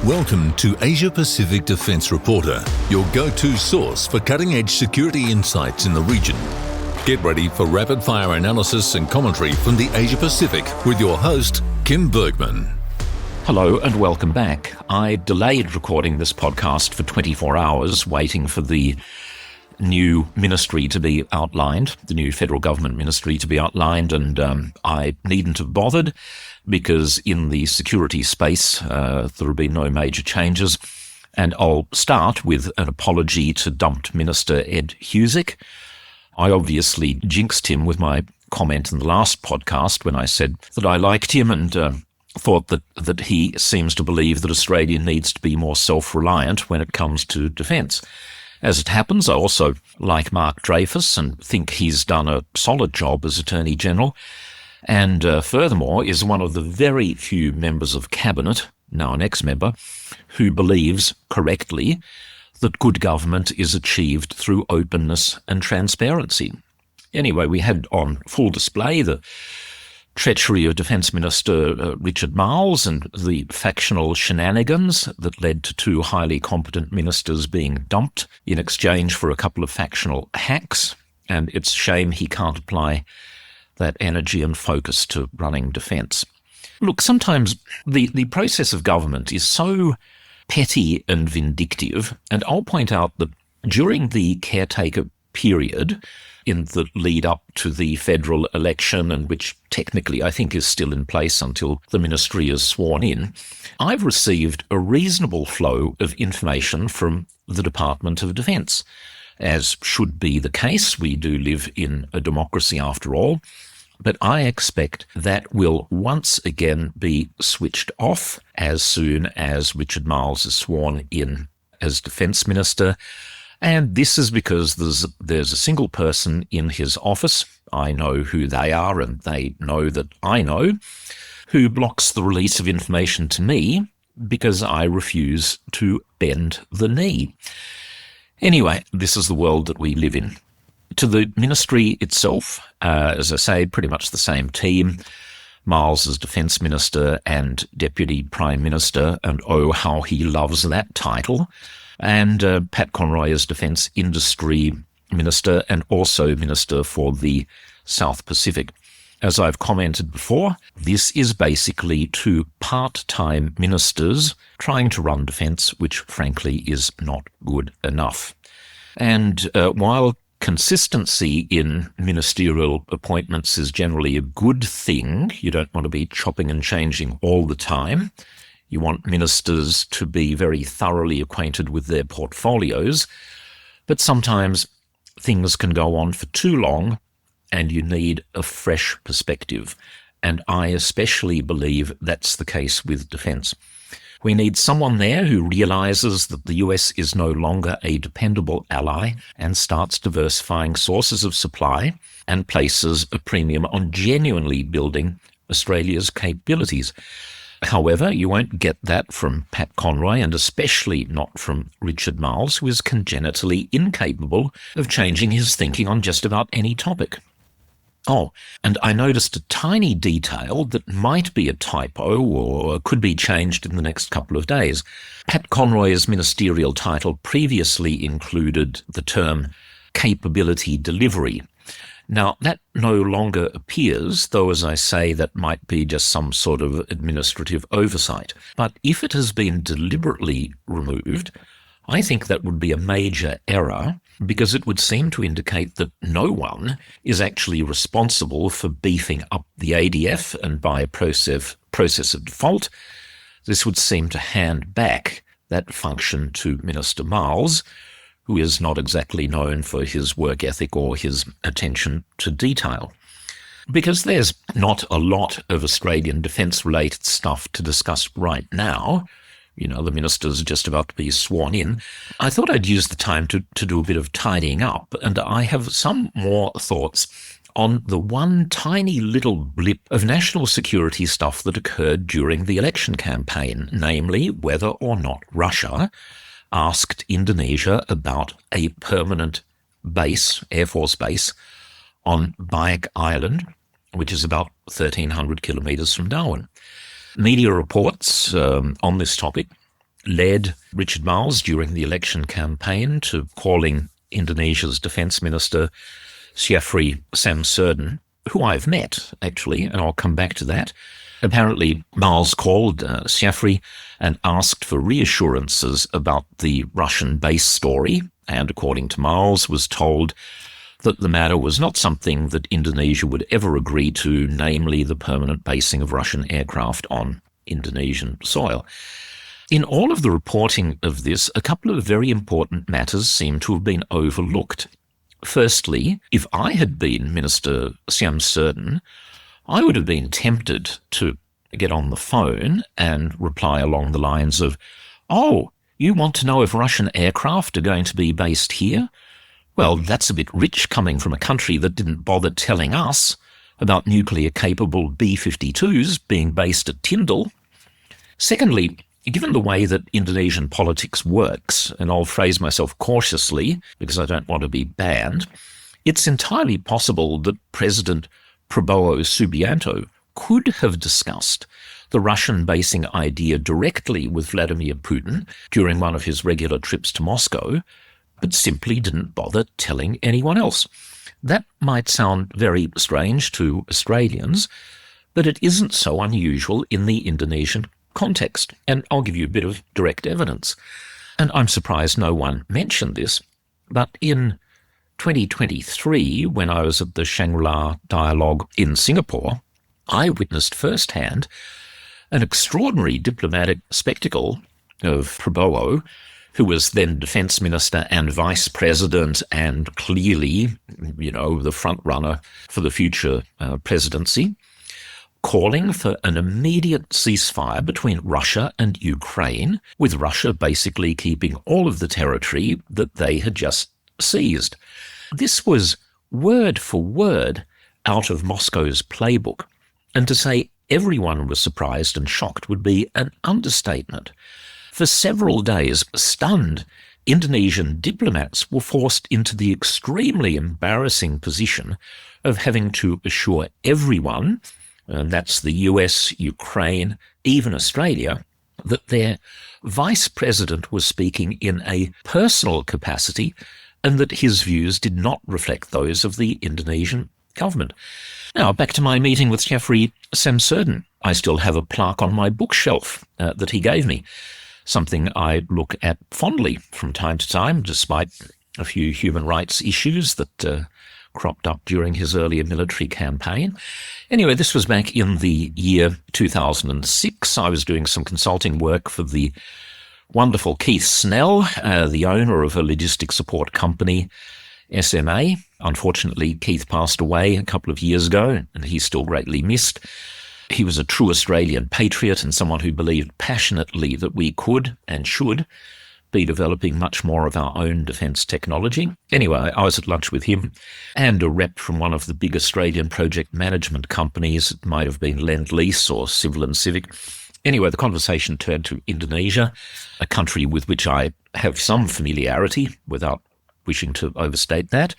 Welcome to Asia Pacific Defense Reporter, your go-to source for cutting-edge security insights in the region. Get ready for rapid-fire analysis and commentary from the Asia Pacific with your host, Kim Bergman. Hello and welcome back. I delayed recording this podcast for 24 hours, waiting for the new ministry to be outlined, the new federal government ministry to be outlined, and I needn't have bothered because in the security space there will be no major changes. And I'll start with an apology to dumped Minister Ed Husic. I obviously jinxed him with my comment in the last podcast when I said that I liked him and thought that he seems to believe that Australia needs to be more self-reliant when it comes to defence. As it happens, I also like Mark Dreyfus and think he's done a solid job as Attorney General, and furthermore is one of the very few members of Cabinet, now an ex-member, who believes correctly that good government is achieved through openness and transparency. Anyway, we had on full display the treachery of Defence Minister Richard Marles and the factional shenanigans that led to two highly competent ministers being dumped in exchange for a couple of factional hacks, and it's a shame he can't apply that energy and focus to running defence. Look, sometimes the process of government is so petty and vindictive, and I'll point out that during the caretaker period, in the lead up to the federal election, and which technically I think is still in place until the ministry is sworn in, I've received a reasonable flow of information from the Department of Defence. As should be the case, we do live in a democracy after all, but I expect that will once again be switched off as soon as Richard Marles is sworn in as Defence Minister. And this is because there's a single person in his office, I know who they are and they know that I know, who blocks the release of information to me because I refuse to bend the knee. Anyway, this is the world that we live in. To the ministry itself, as I say, pretty much the same team. Marles as Defence Minister and Deputy Prime Minister, and oh, how he loves that title. And Pat Conroy as Defence Industry Minister and also Minister for the South Pacific. As I've commented before, this is basically two part-time ministers trying to run defence, which frankly is not good enough. And while consistency in ministerial appointments is generally a good thing, you don't want to be chopping and changing all the time. You want ministers to be very thoroughly acquainted with their portfolios, but sometimes things can go on for too long and you need a fresh perspective. And I especially believe that's the case with defence. We need someone there who realises that the US is no longer a dependable ally and starts diversifying sources of supply and places a premium on genuinely building Australia's capabilities. However, you won't get that from Pat Conroy, and especially not from Richard Marles, who is congenitally incapable of changing his thinking on just about any topic. Oh, and I noticed a tiny detail that might be a typo or could be changed in the next couple of days. Pat Conroy's ministerial title previously included the term capability delivery. Now, that no longer appears, though, as I say, that might be just some sort of administrative oversight. But if it has been deliberately removed, I think that would be a major error, because it would seem to indicate that no one is actually responsible for beefing up the ADF, and by a process of default, this would seem to hand back that function to Minister Marles, who is not exactly known for his work ethic or his attention to detail. Because there's not a lot of Australian defence-related stuff to discuss right now, you know, the minister's just about to be sworn in, I thought I'd use the time to do a bit of tidying up, and I have some more thoughts on the one tiny little blip of national security stuff that occurred during the election campaign, namely whether or not Russia asked Indonesia about a permanent base, Air Force base, on Biak Island, which is about 1,300 kilometres from Darwin. Media reports on this topic led Richard Marles during the election campaign to calling Indonesia's Defence Minister Syafri Samsudin, who I've met, actually, and I'll come back to that. Apparently, Marles called Syafri and asked for reassurances about the Russian base story, and according to Marles, was told that the matter was not something that Indonesia would ever agree to, namely the permanent basing of Russian aircraft on Indonesian soil. In all of the reporting of this, a couple of very important matters seem to have been overlooked. Firstly, if I had been Minister Syamsuddin, I would have been tempted to get on the phone and reply along the lines of, "Oh, you want to know if Russian aircraft are going to be based here? Well, that's a bit rich coming from a country that didn't bother telling us about nuclear-capable B-52s being based at Tyndall." Secondly, given the way that Indonesian politics works, and I'll phrase myself cautiously because I don't want to be banned, it's entirely possible that President Prabowo Subianto could have discussed the Russian basing idea directly with Vladimir Putin during one of his regular trips to Moscow, but simply didn't bother telling anyone else. That might sound very strange to Australians, but it isn't so unusual in the Indonesian context, and I'll give you a bit of direct evidence. And I'm surprised no one mentioned this, but in 2023, when I was at the Shangri-La Dialogue in Singapore, I witnessed firsthand an extraordinary diplomatic spectacle of Prabowo, who was then defence minister and vice president and clearly, the front runner for the future presidency, calling for an immediate ceasefire between Russia and Ukraine, with Russia basically keeping all of the territory that they had just seized. This was word for word out of Moscow's playbook, and to say everyone was surprised and shocked would be an understatement. For several days, stunned Indonesian diplomats were forced into the extremely embarrassing position of having to assure everyone, and that's the US, Ukraine, even Australia, that their vice president was speaking in a personal capacity and that his views did not reflect those of the Indonesian government. Now, back to my meeting with Syafri Samsudin. I still have a plaque on my bookshelf that he gave me, something I look at fondly from time to time, despite a few human rights issues that cropped up during his earlier military campaign. Anyway, this was back in the year 2006. I was doing some consulting work for the wonderful Keith Snell, the owner of a logistics support company, SMA. Unfortunately, Keith passed away a couple of years ago, and he's still greatly missed. He was a true Australian patriot and someone who believed passionately that we could and should be developing much more of our own defence technology. Anyway, I was at lunch with him and a rep from one of the big Australian project management companies. It might have been Lend-Lease or Civil and Civic. Anyway, the conversation turned to Indonesia, a country with which I have some familiarity without wishing to overstate that.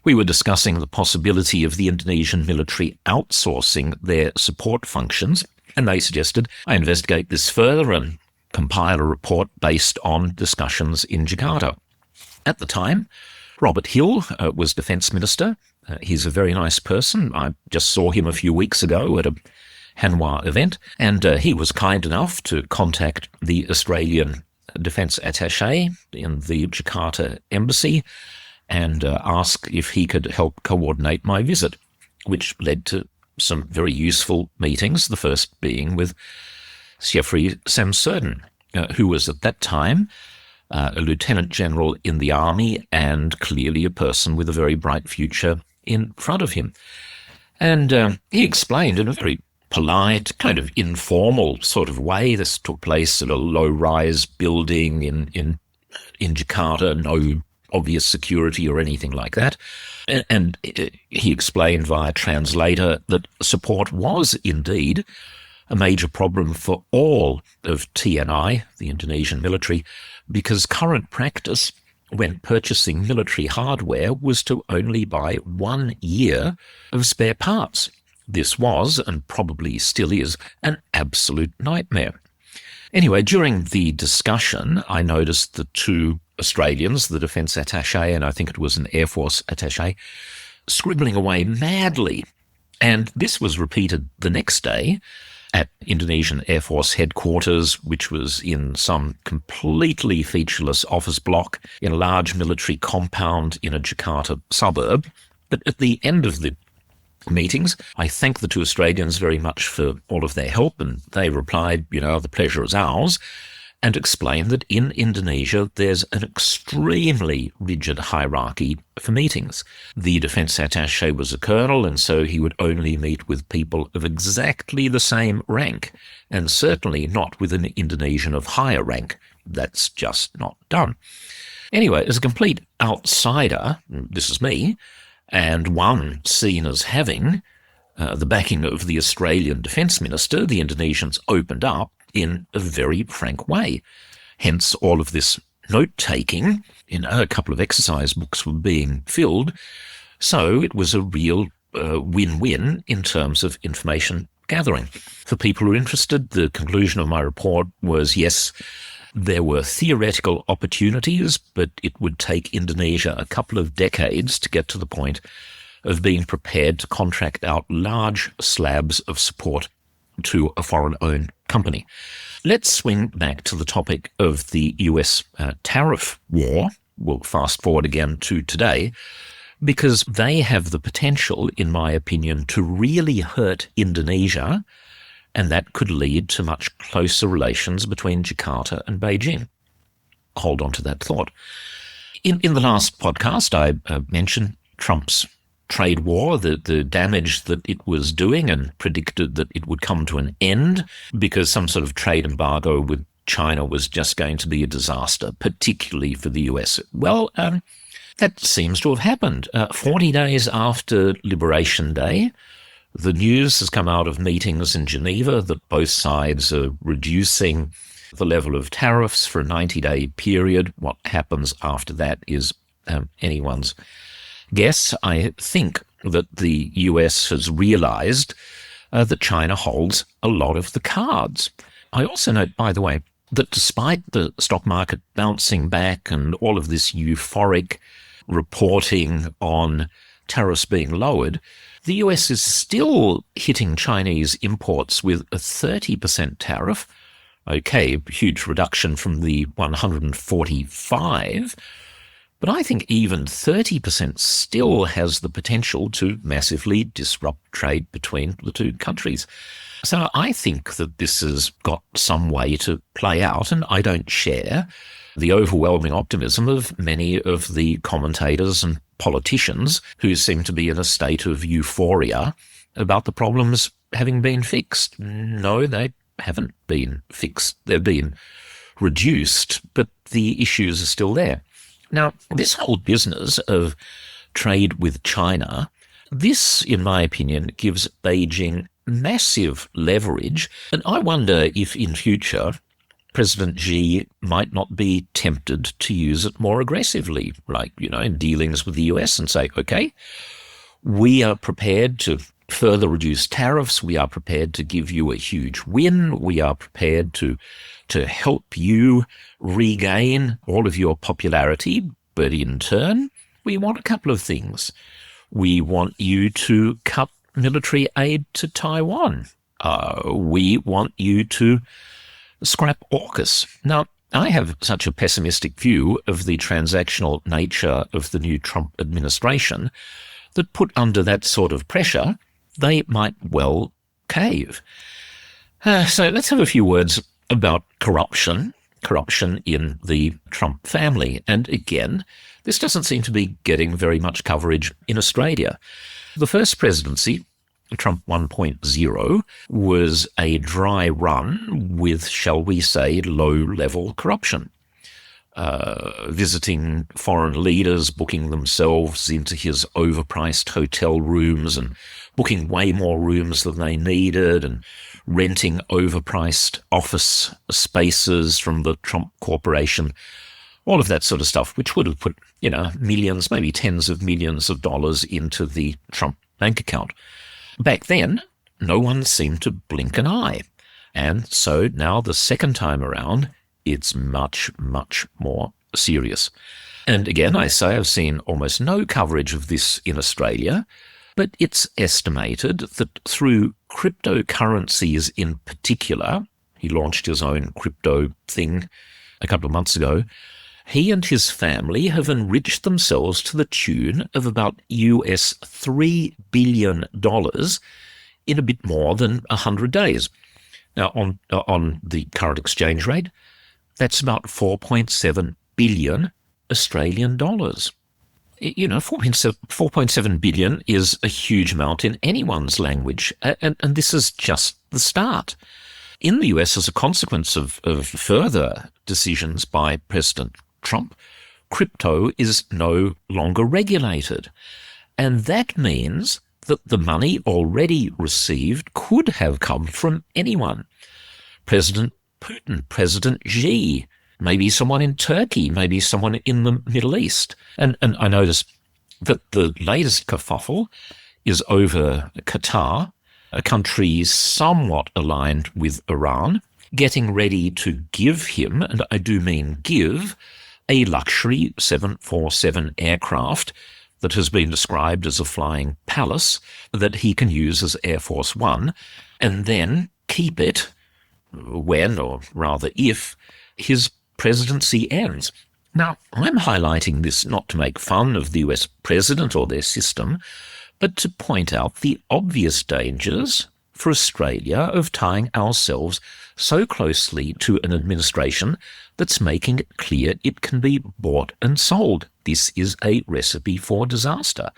We were discussing the possibility of the Indonesian military outsourcing their support functions, and they suggested I investigate this further and compile a report based on discussions in Jakarta. At the time, Robert Hill was Defence Minister. He's a very nice person. I just saw him a few weeks ago at a Hanwha event, and he was kind enough to contact the Australian Defence Attaché in the Jakarta embassy and ask if he could help coordinate my visit, which led to some very useful meetings, the first being with Syafri Samsudin, who was at that time a lieutenant general in the army and clearly a person with a very bright future in front of him. And he explained in a very polite, kind of informal sort of way. This took place at a low-rise building in Jakarta, no obvious security or anything like that. And he explained via translator that support was indeed a major problem for all of TNI, the Indonesian military, because current practice when purchasing military hardware was to only buy 1 year of spare parts. This was, and probably still is, an absolute nightmare. Anyway, during the discussion, I noticed the two Australians, the defence attaché and I think it was an Air Force attaché, scribbling away madly. And this was repeated the next day at Indonesian Air Force headquarters, which was in some completely featureless office block in a large military compound in a Jakarta suburb. But at the end of the meetings, I thanked the two Australians very much for all of their help, and they replied, the pleasure is ours, and explained that in Indonesia there's an extremely rigid hierarchy for meetings. The defence attaché was a colonel, and so he would only meet with people of exactly the same rank, and certainly not with an Indonesian of higher rank. That's just not done. Anyway, as a complete outsider, this is me, and one seen as having the backing of the Australian Defence Minister, the Indonesians opened up in a very frank way. Hence all of this note-taking. A couple of exercise books were being filled. So it was a real win-win in terms of information gathering. For people who are interested, the conclusion of my report was, yes, there were theoretical opportunities, but it would take Indonesia a couple of decades to get to the point of being prepared to contract out large slabs of support to a foreign-owned company. Let's swing back to the topic of the US tariff war. We'll fast forward again to today, because they have the potential, in my opinion, to really hurt Indonesia, and that could lead to much closer relations between Jakarta and Beijing. Hold on to that thought. In the last podcast, I mentioned Trump's trade war, the damage that it was doing, and predicted that it would come to an end because some sort of trade embargo with China was just going to be a disaster, particularly for the US. Well, that seems to have happened. 40 days after Liberation Day, the news has come out of meetings in Geneva that both sides are reducing the level of tariffs for a 90-day period. What happens after that is anyone's guess. I think that the US has realized that China holds a lot of the cards. I also note, by the way, that despite the stock market bouncing back and all of this euphoric reporting on tariffs being lowered, the US is still hitting Chinese imports with a 30% tariff. Okay, a huge reduction from the 145%. But I think even 30% still has the potential to massively disrupt trade between the two countries. So I think that this has got some way to play out, and I don't share the overwhelming optimism of many of the commentators and politicians who seem to be in a state of euphoria about the problems having been fixed. No, they haven't been fixed. They've been reduced, but the issues are still there. Now, this whole business of trade with China, this, in my opinion, gives Beijing massive leverage, and I wonder if in future President Xi might not be tempted to use it more aggressively, like, in dealings with the US, and say, okay, we are prepared to further reduce tariffs, we are prepared to give you a huge win, we are prepared to help you regain all of your popularity, but in turn, we want a couple of things. We want you to cut military aid to Taiwan. We want you to scrap AUKUS. Now, I have such a pessimistic view of the transactional nature of the new Trump administration that put under that sort of pressure, they might well cave. So let's have a few words about corruption in the Trump family. And again, this doesn't seem to be getting very much coverage in Australia. The first presidency, Trump 1.0, was a dry run with, shall we say, low-level corruption. Visiting foreign leaders, booking themselves into his overpriced hotel rooms and booking way more rooms than they needed, and renting overpriced office spaces from the Trump Corporation, all of that sort of stuff, which would have put, millions, maybe tens of millions of dollars into the Trump bank account. Back then, no one seemed to blink an eye. And so now the second time around, it's much, much more serious. And again, I say I've seen almost no coverage of this in Australia, but it's estimated that through cryptocurrencies in particular, he launched his own crypto thing a couple of months ago, he and his family have enriched themselves to the tune of about US $3 billion in a bit more than 100 days. Now, on the current exchange rate, that's about 4.7 billion Australian dollars. 4.7 billion is a huge amount in anyone's language, and this is just the start. In the US, as a consequence of further decisions by President Trump, crypto is no longer regulated. And that means that the money already received could have come from anyone. President Putin, President Xi, maybe someone in Turkey, maybe someone in the Middle East. And I notice that the latest kerfuffle is over Qatar, a country somewhat aligned with Iran, getting ready to give him, and I do mean give, a luxury 747 aircraft that has been described as a flying palace that he can use as Air Force One, and then keep it when, or rather if, his presidency ends. Now, I'm highlighting this not to make fun of the US president or their system, but to point out the obvious dangers for Australia of tying ourselves so closely to an administration that's making it clear it can be bought and sold. This is a recipe for disaster.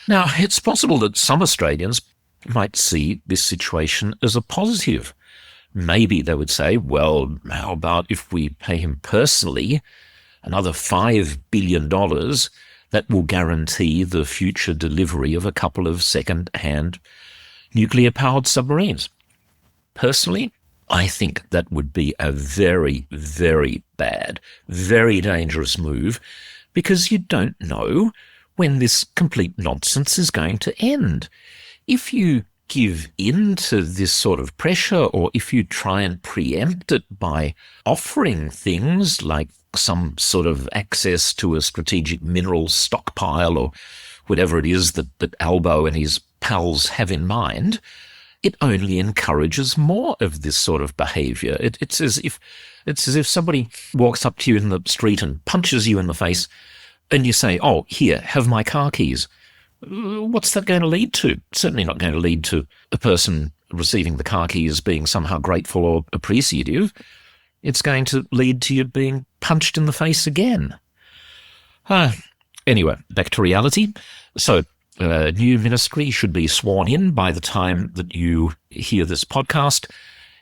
Now, it's possible that some Australians might see this situation as a positive. Maybe they would say, well, how about if we pay him personally another $5 billion that will guarantee the future delivery of a couple of second-hand nuclear-powered submarines? Personally, I think that would be a very, very bad, very dangerous move, because you don't know when this complete nonsense is going to end. If you give in to this sort of pressure, or if you try and preempt it by offering things like some sort of access to a strategic mineral stockpile or whatever it is that Albo and his pals have in mind, it only encourages more of this sort of behaviour. It's as if somebody walks up to you in the street and punches you in the face, and you say, "Oh, here, have my car keys." What's that going to lead to? Certainly not going to lead to a person receiving the car keys being somehow grateful or appreciative. It's going to lead to you being punched in the face again. Anyway, back to reality. So, new ministry should be sworn in by the time that you hear this podcast.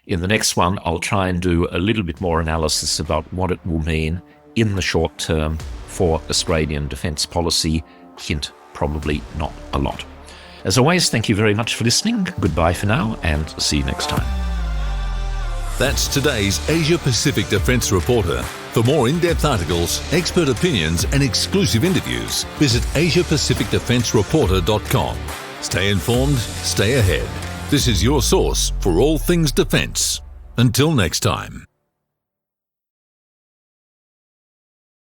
In the next one, I'll try and do a little bit more analysis about what it will mean in the short term for Australian defence policy. Hint, probably not a lot. As always, thank you very much for listening. Goodbye for now, and see you next time. That's today's Asia Pacific Defence Reporter. For more in-depth articles, expert opinions and exclusive interviews, visit AsiaPacificDefenceReporter.com. Stay informed, stay ahead. This is your source for all things defence. Until next time.